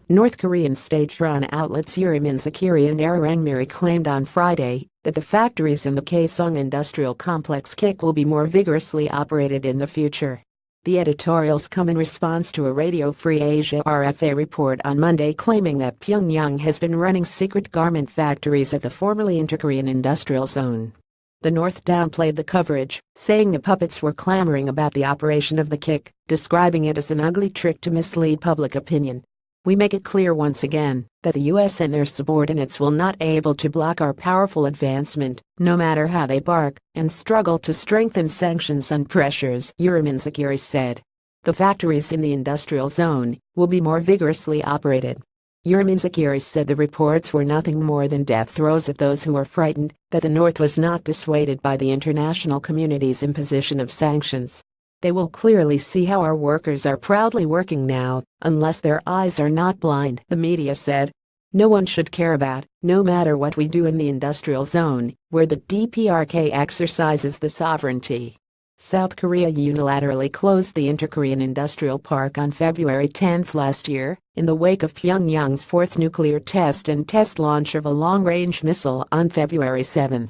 North Korean state-run outlets Uriminzokkiri and ArirangMeari claimed on Friday that the factories in the Kaesong industrial complex KIK will be more vigorously operated in the future. The editorials come in response to a Radio Free Asia RFA report on Monday claiming that Pyongyang has been running secret garment factories at the formerly Inter-Korean industrial zone. The North downplayed the coverage, saying the puppets were clamoring about the operation of the KIK, describing it as an ugly trick to mislead public opinion. "We make it clear once again that the US and their subordinates will not be able to block our powerful advancement, no matter how they bark and struggle to strengthen sanctions and pressures," Uriminzokkiri said. The factories in the industrial zone will be more vigorously operated. Uriminzokkiri said the reports were nothing more than death throes of those who are frightened that the North was not dissuaded by the international community's imposition of sanctions. "They will clearly see how our workers are proudly working now, unless their eyes are not blind," the media said. "No one should care about, no matter what we do in the industrial zone, where the DPRK exercises the sovereignty." South Korea unilaterally closed the Inter-Korean Industrial Park on February 10 last year, in the wake of Pyongyang's fourth nuclear test and test launch of a long-range missile on February 7.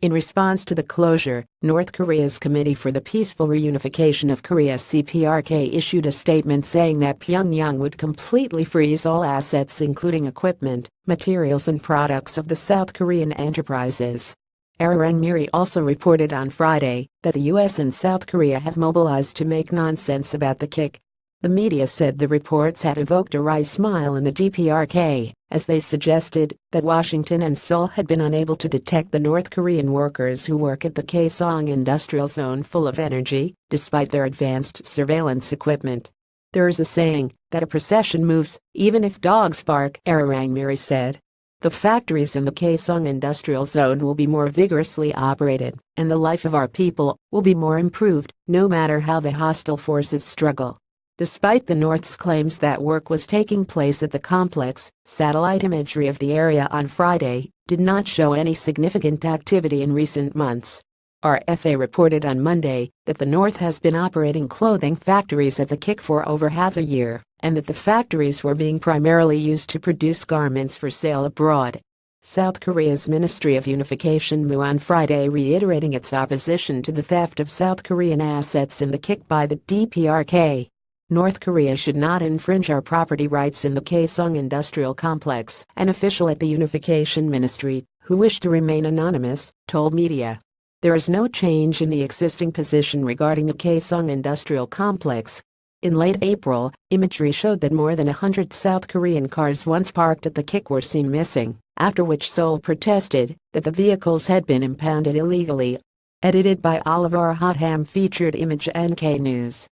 In response to the closure, North Korea's Committee for the Peaceful Reunification of Korea (CPRK) issued a statement saying that Pyongyang would completely freeze all assets including equipment, materials and products of the South Korean enterprises. ArirangMeari also reported on Friday that the US and South Korea have mobilized to make nonsense about the KIK. The media said the reports had evoked a wry smile in the DPRK, as they suggested that Washington and Seoul had been unable to detect the North Korean workers who work at the Kaesong industrial zone full of energy, despite their advanced surveillance equipment. "There is a saying that a procession moves, even if dogs bark," ArirangMeari said. "The factories in the Kaesong industrial zone will be more vigorously operated, and the life of our people will be more improved, no matter how the hostile forces struggle." Despite the North's claims that work was taking place at the complex, satellite imagery of the area on Friday did not show any significant activity in recent months. RFA reported on Monday that the North has been operating clothing factories at the KIK for over half a year, and that the factories were being primarily used to produce garments for sale abroad. South Korea's Ministry of Unification moved on Friday reiterating its opposition to the theft of South Korean assets in the KIK by the DPRK. "North Korea should not infringe our property rights in the Kaesong industrial complex," an official at the Unification Ministry, who wished to remain anonymous, told media. There is no change in the existing position regarding the Kaesong industrial complex. In late April, imagery showed that more than 100 South Korean cars once parked at the KIK were seen missing, after which Seoul protested that the vehicles had been impounded illegally. Edited by Oliver Hotham, featured image NK News.